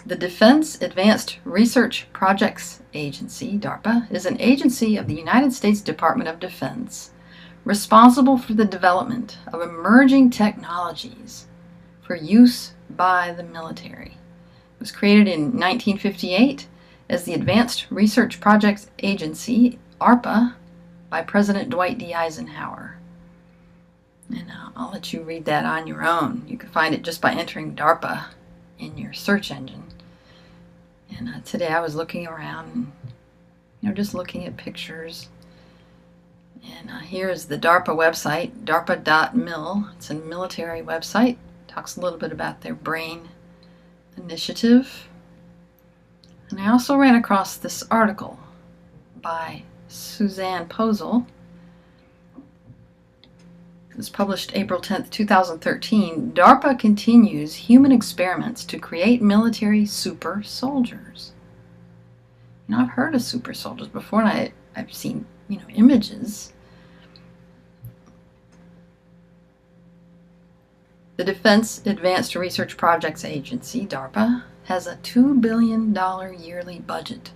The Defense Advanced Research Projects Agency, DARPA, is an agency of the United States Department of Defense responsible for the development of emerging technologies for use by the military. It was created in 1958 as the Advanced Research Projects Agency, ARPA, by President Dwight D. Eisenhower. And I'll let you read that on your own. You can find it just by entering DARPA in your search engine. And today I was looking around and, just looking at pictures. And here's the DARPA website, darpa.mil. It's a military website. Talks a little bit about their BRAIN initiative. And I also ran across this article by Suzanne Posel. It was published April 10th, 2013. DARPA continues human experiments to create military super soldiers. I've heard of super soldiers before, and I've seen, images. The Defense Advanced Research Projects Agency, DARPA, has a $2 billion yearly budget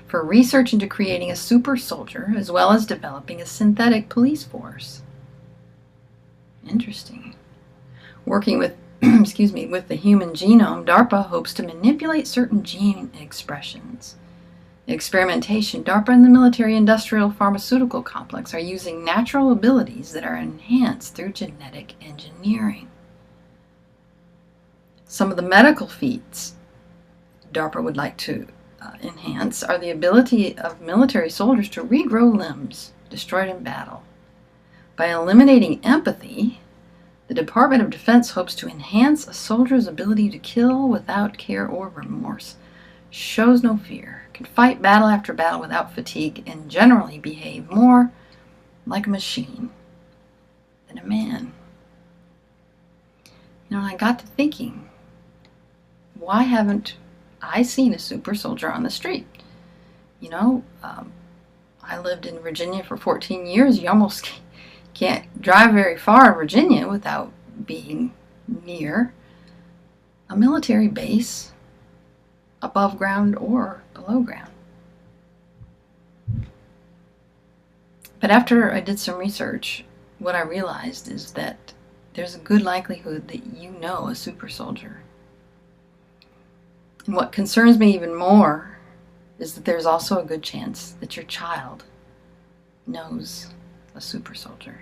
for research into creating a super soldier, as well as developing a synthetic police force. Interesting. Working with, with the human genome, DARPA hopes to manipulate certain gene expressions. Experimentation, DARPA and the military-industrial pharmaceutical complex are using natural abilities that are enhanced through genetic engineering. Some of the medical feats DARPA would like to enhance are the ability of military soldiers to regrow limbs destroyed in battle. By eliminating empathy, the Department of Defense hopes to enhance a soldier's ability to kill without care or remorse, shows no fear, can fight battle after battle without fatigue, and generally behave more like a machine than a man. I got to thinking, why haven't I seen a super soldier on the street? I lived in Virginia for 14 years. You almost can't drive very far in Virginia without being near a military base, above ground or below ground. But after I did some research, what I realized is that there's a good likelihood that you know a super soldier. And what concerns me even more is that there's also a good chance that your child knows a super soldier.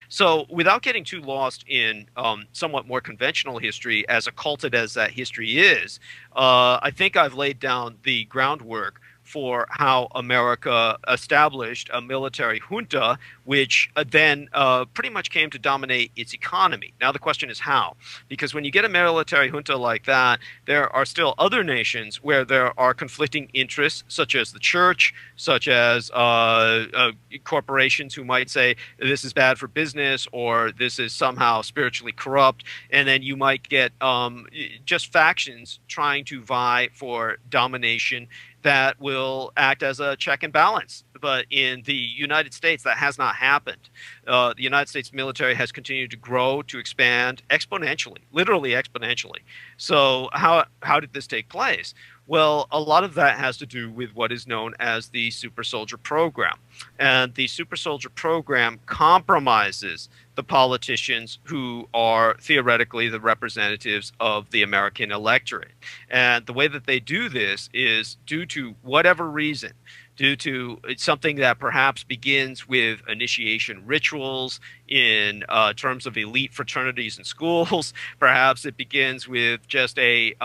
So without getting too lost in somewhat more conventional history, as occulted as that history is, I think I've laid down the groundwork for how America established a military junta, which then pretty much came to dominate its economy. Now the question is how? Because when you get a military junta like that, there are still other nations where there are conflicting interests, such as the church, such as corporations who might say this is bad for business or this is somehow spiritually corrupt, and then you might get just factions trying to vie for domination that will act as a check and balance. But in the United States, that has not happened. The United States military has continued to grow, to expand exponentially, literally exponentially. So how did this take place? Well, a lot of that has to do with what is known as the Super Soldier Program. And the Super Soldier Program compromises the politicians who are theoretically the representatives of the American electorate. And the way that they do this is due to whatever reason, due to something that perhaps begins with initiation rituals in terms of elite fraternities and schools. Perhaps it begins with just a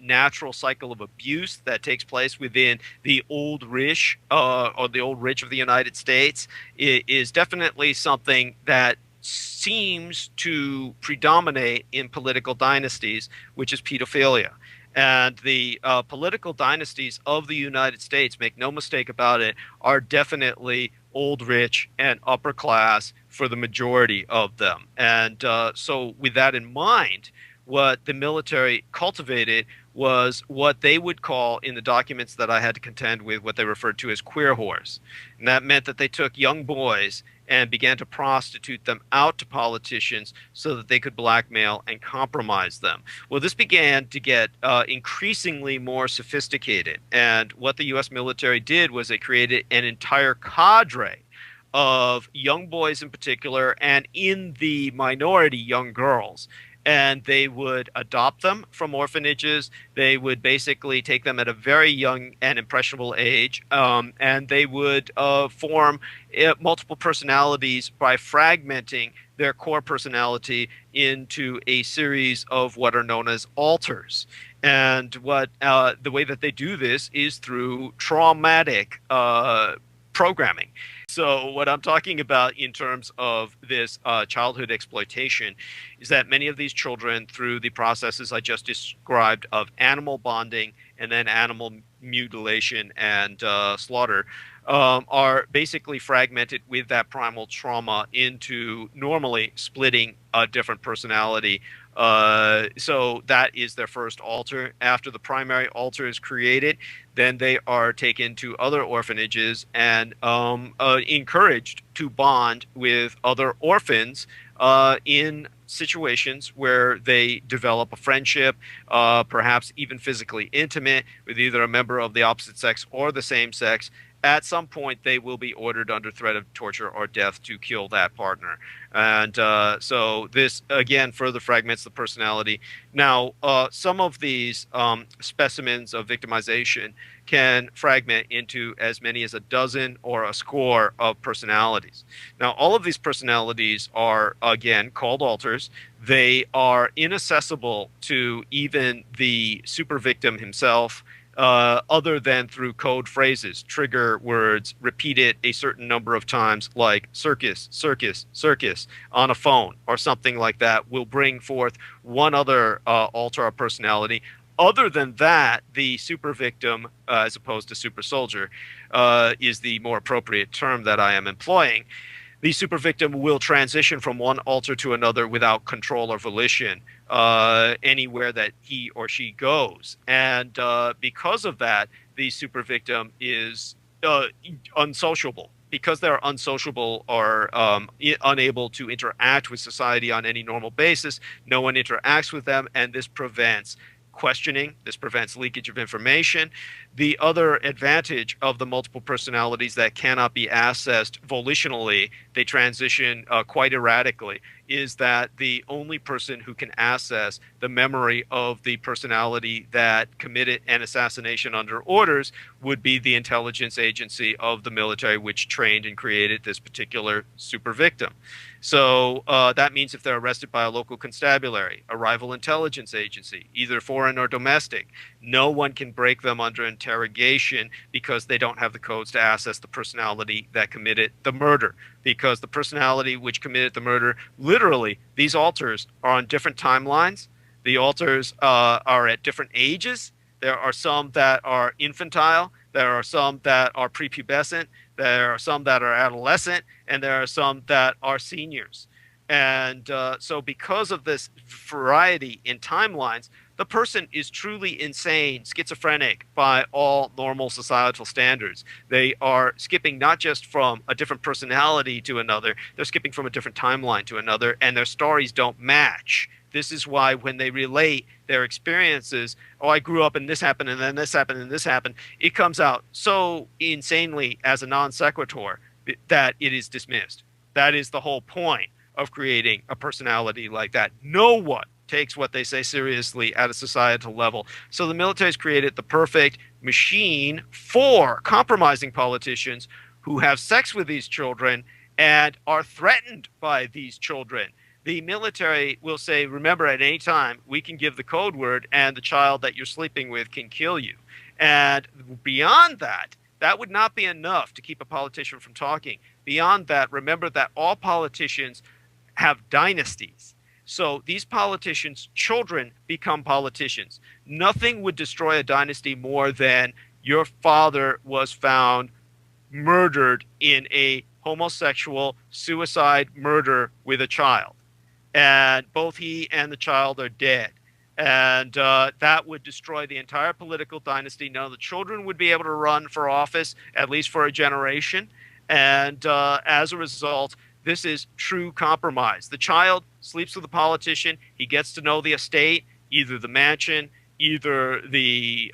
natural cycle of abuse that takes place within the old rich or the old rich of the United States. It is definitely something that seems to predominate in political dynasties, which is pedophilia. And the political dynasties of the United States, make no mistake about it, are definitely old rich and upper class for the majority of them. And so with that in mind, what the military cultivated was what they would call, in the documents that I had to contend with, what they referred to as queer whores. And that meant that they took young boys and began to prostitute them out to politicians so that they could blackmail and compromise them. Well, this began to get increasingly more sophisticated. And what the U.S. military did was they created an entire cadre of young boys in particular, and in the minority, young girls. And they would adopt them from orphanages. They would basically take them at a very young and impressionable age, and they would form multiple personalities by fragmenting their core personality into a series of what are known as alters. And what the way that they do this is through traumatic programming. So what I'm talking about in terms of this childhood exploitation is that many of these children, through the processes I just described of animal bonding and then animal mutilation and slaughter, are basically fragmented with that primal trauma into normally splitting a different personality. So that is their first alter. After the primary alter is created, then they are taken to other orphanages and encouraged to bond with other orphans in situations where they develop a friendship, perhaps even physically intimate with either a member of the opposite sex or the same sex. At some point, they will be ordered under threat of torture or death to kill that partner. And so this, again, further fragments the personality. Now, some of these specimens of victimization can fragment into as many as a dozen or a score of personalities. Now, all of these personalities are, again, called alters. They are inaccessible to even the super victim himself, other than through code phrases, trigger words repeated a certain number of times, like circus, circus, circus on a phone or something like that, will bring forth one other alter or personality. Other than that, the super victim, as opposed to super soldier, is the more appropriate term that I am employing. The super victim will transition from one alter to another without control or volition anywhere that he or she goes. And because of that, the super victim is unsociable. Because they're unsociable or unable to interact with society on any normal basis, no one interacts with them, and this prevents questioning. This prevents leakage of information. The other advantage of the multiple personalities that cannot be accessed volitionally, they transition quite erratically, is that the only person who can access the memory of the personality that committed an assassination under orders would be the intelligence agency of the military, which trained and created this particular super victim. So that means if they're arrested by a local constabulary, a rival intelligence agency, either foreign or domestic, no one can break them under interrogation because they don't have the codes to access the personality that committed the murder. Because the personality which committed the murder, literally, these alters are on different timelines. The alters are at different ages. There are some that are infantile. There are some that are prepubescent. There are some that are adolescent, and there are some that are seniors. And so because of this variety in timelines, the person is truly insane, schizophrenic by all normal societal standards. They are skipping not just from a different personality to another, they're skipping from a different timeline to another, and their stories don't match. This is why when they relate their experiences, oh, I grew up and this happened and then this happened and this happened, it comes out so insanely as a non sequitur that it is dismissed. That is the whole point of creating a personality like that. No one takes what they say seriously at a societal level. So the military has created the perfect machine for compromising politicians who have sex with these children and are threatened by these children. The military will say, remember, at any time, we can give the code word and the child that you're sleeping with can kill you. And beyond that, that would not be enough to keep a politician from talking. Beyond that, remember that all politicians have dynasties. So these politicians' children become politicians. Nothing would destroy a dynasty more than your father was found murdered in a homosexual suicide murder with a child. And both he and the child are dead. And that would destroy the entire political dynasty. None of the children would be able to run for office, at least for a generation. And as a result, this is true compromise. The child sleeps with the politician. He gets to know the estate, either the mansion, either the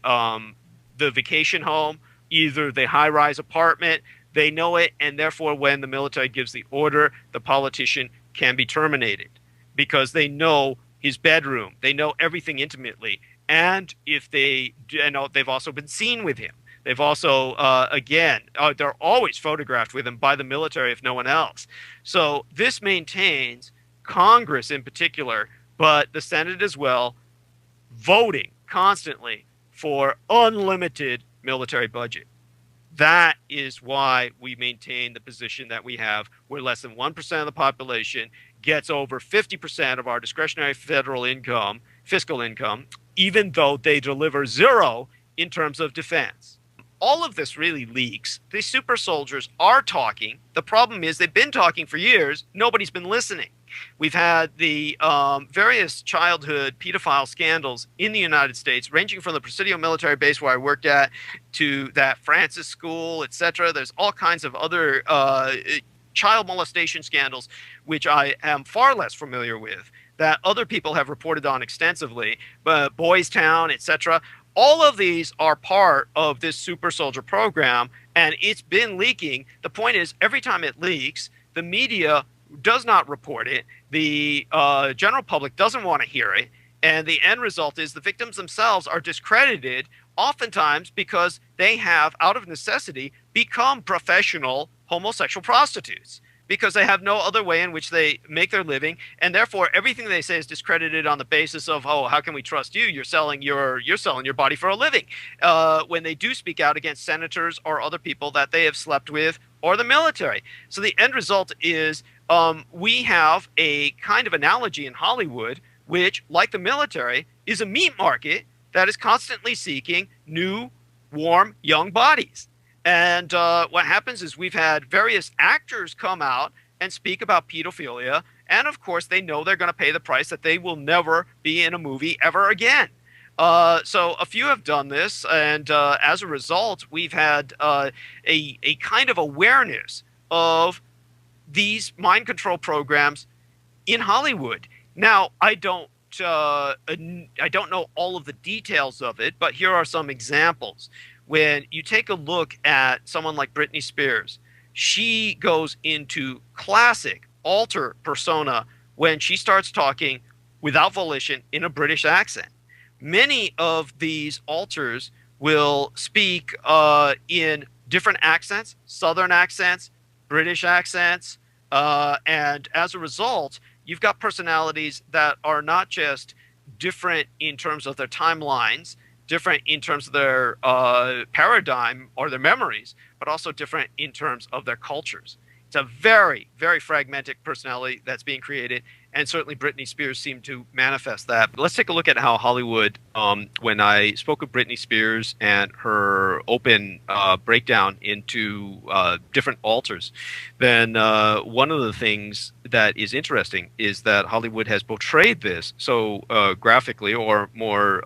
vacation home, either the high-rise apartment. They know it, and therefore, when the military gives the order, the politician can be terminated because they know his bedroom. They know everything intimately, and if they, they've also been seen with him. They've also, they're always photographed with him by the military, if no one else. So this maintains Congress in particular, but the Senate as well, voting constantly for unlimited military budget. That is why we maintain the position that we have, where less than 1% of the population gets over 50% of our discretionary federal income, fiscal income, even though they deliver zero in terms of defense. All of this really leaks. These super soldiers are talking. The problem is they've been talking for years. Nobody's been listening. We've had the various childhood pedophile scandals in the United States, ranging from the Presidio military base where I worked at to that Francis school, etc. There's all kinds of other child molestation scandals, which I am far less familiar with, that other people have reported on extensively, but Boys Town, etc. All of these are part of this super soldier program, and it's been leaking. The point is, every time it leaks, the media does not report it. The general public doesn't want to hear it. And the end result is the victims themselves are discredited, oftentimes because they have, out of necessity, become professional homosexual prostitutes, because they have no other way in which they make their living, and therefore everything they say is discredited on the basis of, oh, how can we trust you? You're selling your body for a living. When they do speak out against senators or other people that they have slept with, or the military. So the end result is we have a kind of analogy in Hollywood, which, like the military, is a meat market that is constantly seeking new, warm, young bodies. And what happens is we've had various actors come out and speak about pedophilia, and of course they know they're going to pay the price, that they will never be in a movie ever again. So a few have done this, and as a result, we've had a kind of awareness of these mind control programs in Hollywood. Now, I don't know all of the details of it, but here are some examples. When you take a look at someone like Britney Spears, she goes into classic alter persona when she starts talking without volition in a British accent. Many of these alters will speak in different accents, Southern accents, British accents, and as a result, you've got personalities that are not just different in terms of their timelines, different in terms of their paradigm or their memories, but also different in terms of their cultures. It's a very, very fragmented personality that's being created, and certainly Britney Spears seemed to manifest that. But let's take a look at how Hollywood, when I spoke of Britney Spears and her open breakdown into different alters, then one of the things that is interesting is that Hollywood has portrayed this so graphically, or more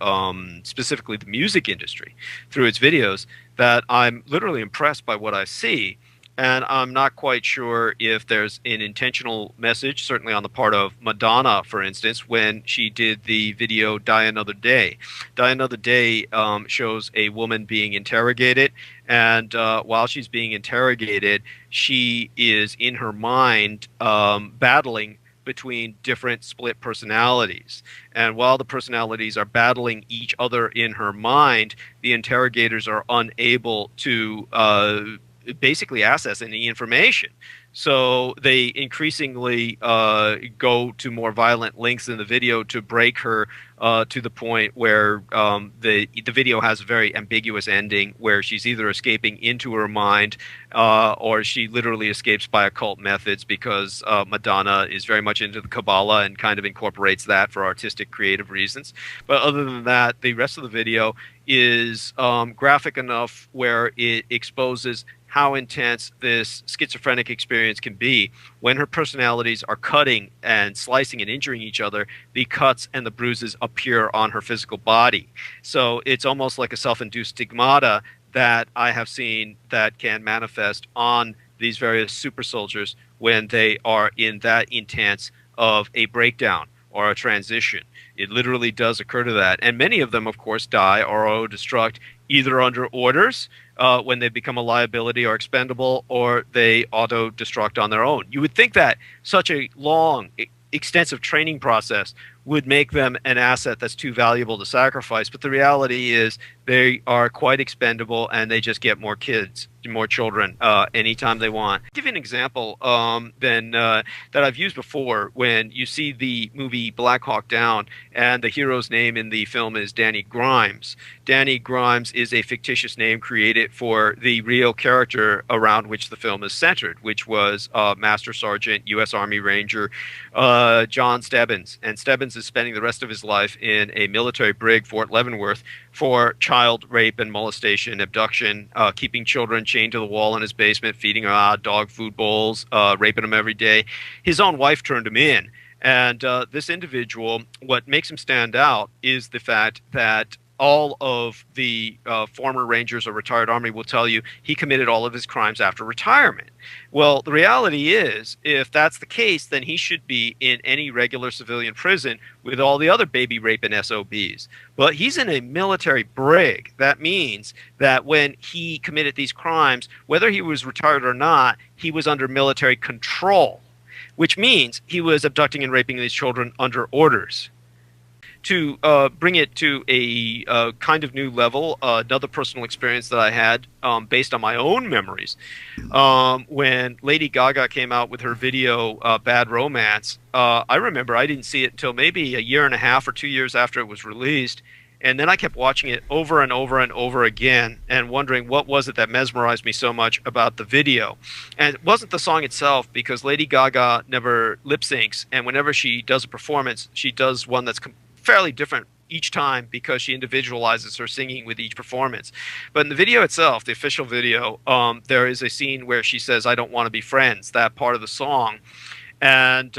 specifically the music industry, through its videos, that I'm literally impressed by what I see. And I'm not quite sure if there's an intentional message, certainly on the part of Madonna, for instance, when she did the video Die Another Day. Die Another Day shows a woman being interrogated, and while she's being interrogated, she is in her mind battling between different split personalities. And while the personalities are battling each other in her mind, the interrogators are unable to basically access any information. So they increasingly go to more violent lengths in the video to break her to the point where the video has a very ambiguous ending, where she's either escaping into her mind or she literally escapes by occult methods, because Madonna is very much into the Kabbalah and kind of incorporates that for artistic, creative reasons. But other than that, the rest of the video is graphic enough where it exposes how intense this schizophrenic experience can be when her personalities are cutting and slicing and injuring each other. The cuts and the bruises appear on her physical body. So it's almost like a self-induced stigmata that I have seen that can manifest on these various super soldiers when they are in that intense of a breakdown or a transition. It literally does occur to that. And many of them, of course, die or auto-destruct either under orders when they become a liability or expendable, or they auto-destruct on their own. You would think that such a long, extensive training process would make them an asset that's too valuable to sacrifice. But the reality is they are quite expendable, and they just get more kids, more children anytime they want. I'll give you an example that I've used before. When you see the movie Black Hawk Down, and the hero's name in the film is Danny Grimes. Danny Grimes is a fictitious name created for the real character around which the film is centered, which was Master Sergeant U.S. Army Ranger John Stebbins. And Stebbins is spending the rest of his life in a military brig, Fort Leavenworth, for child rape and molestation, abduction, keeping children chained to the wall in his basement, feeding them dog food bowls, raping them every day. His own wife turned him in. And this individual, what makes him stand out is the fact that all of the former Rangers or retired Army will tell you he committed all of his crimes after retirement. Well, the reality is, if that's the case, then he should be in any regular civilian prison with all the other baby raping SOBs. But he's in a military brig. That means that when he committed these crimes, whether he was retired or not, he was under military control, which means he was abducting and raping these children under orders. To bring it to a kind of new level, another personal experience that I had based on my own memories, when Lady Gaga came out with her video Bad Romance, I remember I didn't see it until maybe a year and a half or 2 years after it was released. And then I kept watching it over and over and over again and wondering what was it that mesmerized me so much about the video. And it wasn't the song itself, because Lady Gaga never lip syncs, and whenever she does a performance, she does one that's fairly different each time because she individualizes her singing with each performance. But in the video itself, the official video, there is a scene where she says, "I don't want to be friends," that part of the song. And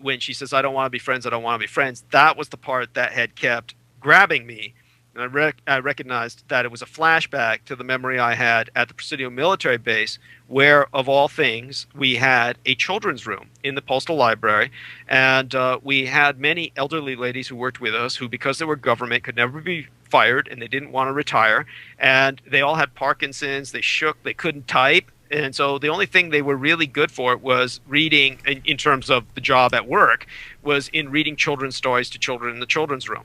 when she says, "I don't want to be friends, I don't want to be friends," that was the part that had kept grabbing me. And I recognized that it was a flashback to the memory I had at the Presidio military base, where, of all things, we had a children's room in the postal library, and we had many elderly ladies who worked with us who, because they were government, could never be fired, and they didn't want to retire, and they all had Parkinson's, they shook, they couldn't type, and so the only thing they were really good for was reading, in terms of the job at work, was in reading children's stories to children in the children's room.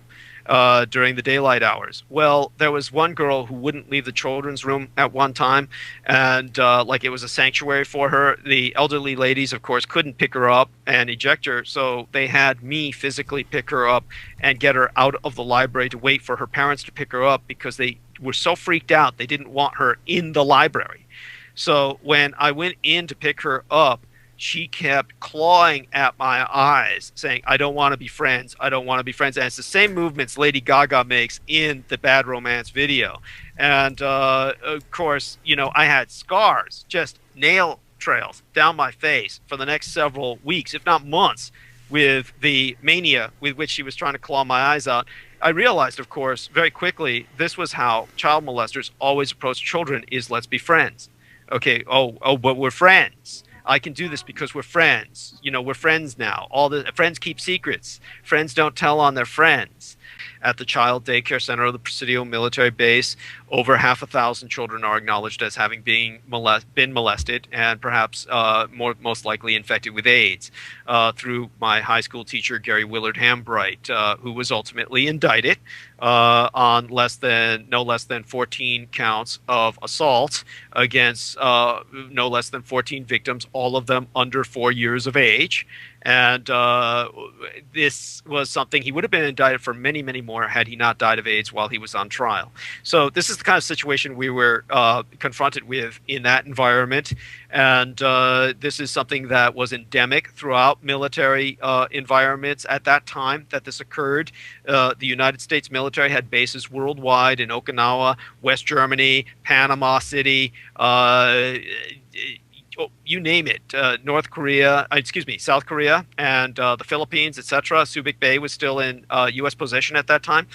During the daylight hours. Well, there was one girl who wouldn't leave the children's room at one time, and like it was a sanctuary for her. The elderly ladies, of course, couldn't pick her up and eject her, so they had me physically pick her up and get her out of the library to wait for her parents to pick her up, because they were so freaked out they didn't want her in the library. So when I went in to pick her up, she kept clawing at my eyes, saying, "I don't want to be friends. I don't want to be friends." And it's the same movements Lady Gaga makes in the Bad Romance video. And, of course, you know, I had scars, just nail trails down my face for the next several weeks, if not months, with the mania with which she was trying to claw my eyes out. I realized, of course, very quickly, this was how child molesters always approach children, is let's be friends. Okay, but we're friends. I can do this because we're friends. You know, we're friends now. All the friends keep secrets. Friends don't tell on their friends. At the child daycare center of the Presidio military base, over 500 children are acknowledged as having been molested, and perhaps most likely infected with AIDS, through my high school teacher, Gary Willard Hambright, who was ultimately indicted on no less than 14 counts of assault against no less than 14 victims, all of them under 4 years of age. And this was something he would have been indicted for many, many more had he not died of AIDS while he was on trial. So this is the kind of situation we were confronted with in that environment. And this is something that was endemic throughout military environments at that time that this occurred. The United States military had bases worldwide in Okinawa, West Germany, Panama City, you name it, South Korea, and the Philippines, etc. Subic Bay was still in U.S. possession at that time.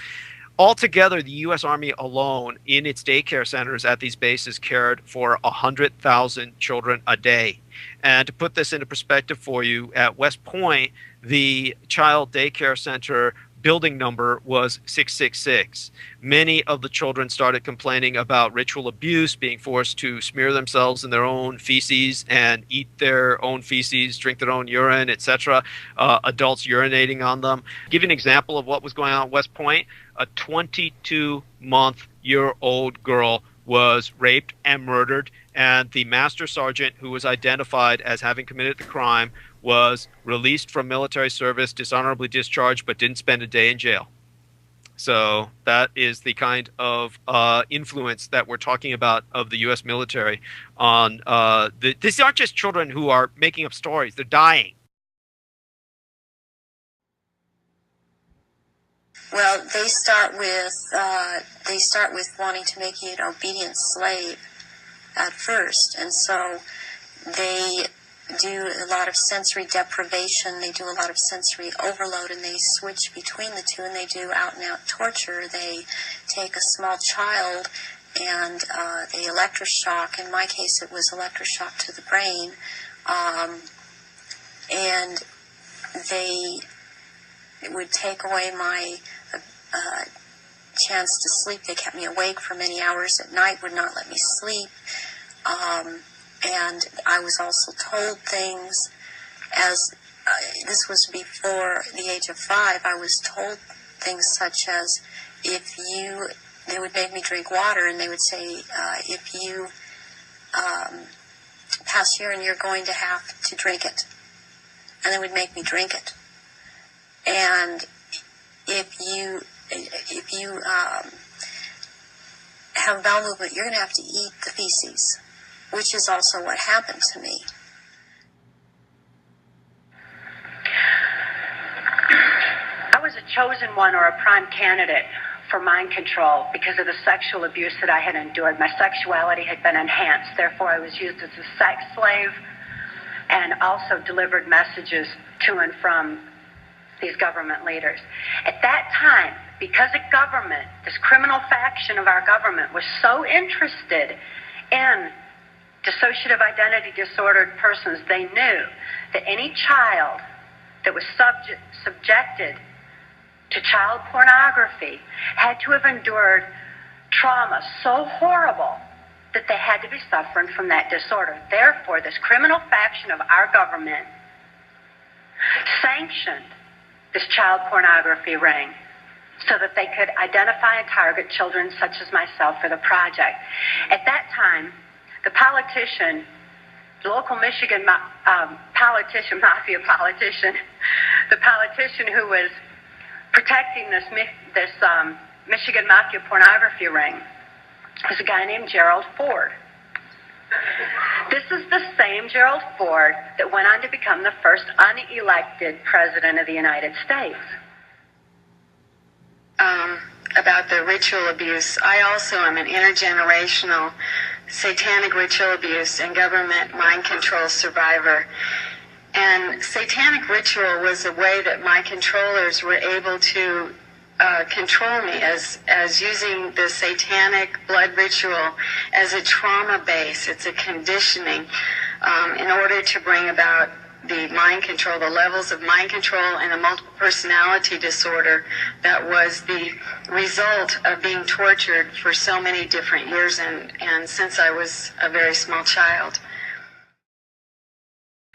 Altogether, the U.S. Army alone in its daycare centers at these bases cared for 100,000 children a day. And to put this into perspective for you, at West Point, the child daycare center building number was 666. Many of the children started complaining about ritual abuse, being forced to smear themselves in their own feces and eat their own feces, drink their own urine, etc. Adults urinating on them. To give you an example of what was going on at West Point, a 22-month-year-old girl was raped and murdered, and the master sergeant who was identified as having committed the crime was released from military service, dishonorably discharged, but didn't spend a day in jail. So that is the kind of influence that we're talking about of the U.S. military on these aren't just children who are making up stories. They're dying. Well, they start with wanting to make you an obedient slave at first, and so they do a lot of sensory deprivation, they do a lot of sensory overload, and they switch between the two, and they do out-and-out torture. They take a small child and they electroshock. In my case, it was electroshock to the brain, and they would take away my chance to sleep. They kept me awake for many hours at night, would not let me sleep. And I was also told things as, this was before the age of 5, I was told things such as, they would make me drink water, and they would say, if you pass urine, you're going to have to drink it. And they would make me drink it. And if you have bowel movement, you're going to have to eat the feces, which is also what happened to me. I was a chosen one, or a prime candidate for mind control because of the sexual abuse that I had endured. My sexuality had been enhanced. Therefore, I was used as a sex slave and also delivered messages to and from these government leaders. At that time, because the government, this criminal faction of our government, was so interested in dissociative identity disordered persons, they knew that any child that was subjected to child pornography had to have endured trauma so horrible that they had to be suffering from that disorder. Therefore, this criminal faction of our government sanctioned this child pornography ring so that they could identify and target children such as myself for the project. At that time, the politician, the local Michigan politician, mafia politician, the politician who was protecting this Michigan mafia pornography ring was a guy named Gerald Ford. This is the same Gerald Ford that went on to become the first unelected president of the United States. About the ritual abuse, I also am an intergenerational satanic ritual abuse and government mind control survivor. And satanic ritual was a way that my controllers were able to control me as using the satanic blood ritual as a trauma base. It's a conditioning in order to bring about the mind control, the levels of mind control and a multiple personality disorder that was the result of being tortured for so many different years and since I was a very small child.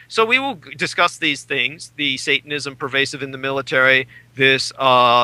So we will discuss these things, the Satanism pervasive in the military, this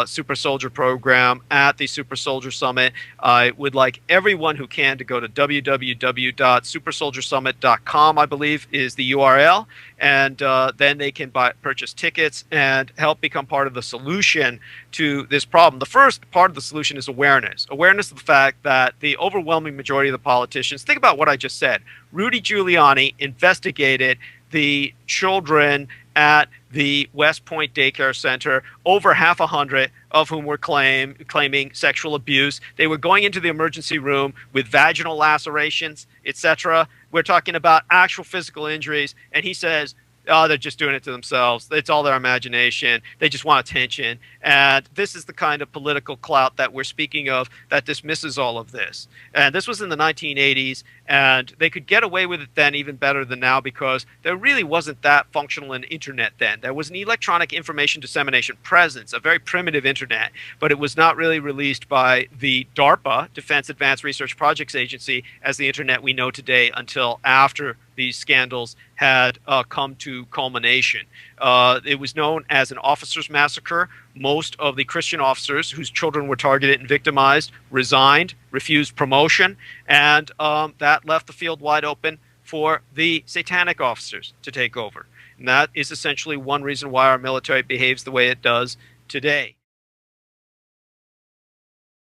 Super Soldier program at the Super Soldier Summit. I would like everyone who can to go to www.supersoldiersummit.com, I believe, is the URL. And then they can purchase tickets and help become part of the solution to this problem. The first part of the solution is awareness. Awareness of the fact that the overwhelming majority of the politicians, think about what I just said. Rudy Giuliani investigated the children at the West Point Daycare Center, over 100 of whom were claiming sexual abuse. They were going into the emergency room with vaginal lacerations, etc. We're talking about actual physical injuries. And he says, oh, they're just doing it to themselves. It's all their imagination. They just want attention. And this is the kind of political clout that we're speaking of that dismisses all of this. And this was in the 1980s, and they could get away with it then even better than now because there really wasn't that functional an internet then. There was an electronic information dissemination presence, a very primitive internet, but it was not really released by the DARPA, Defense Advanced Research Projects Agency, as the internet we know today until after these scandals had come to culmination. It was known as an officers' massacre. Most of the Christian officers whose children were targeted and victimized resigned, refused promotion, and that left the field wide open for the satanic officers to take over. And that is essentially one reason why our military behaves the way it does today.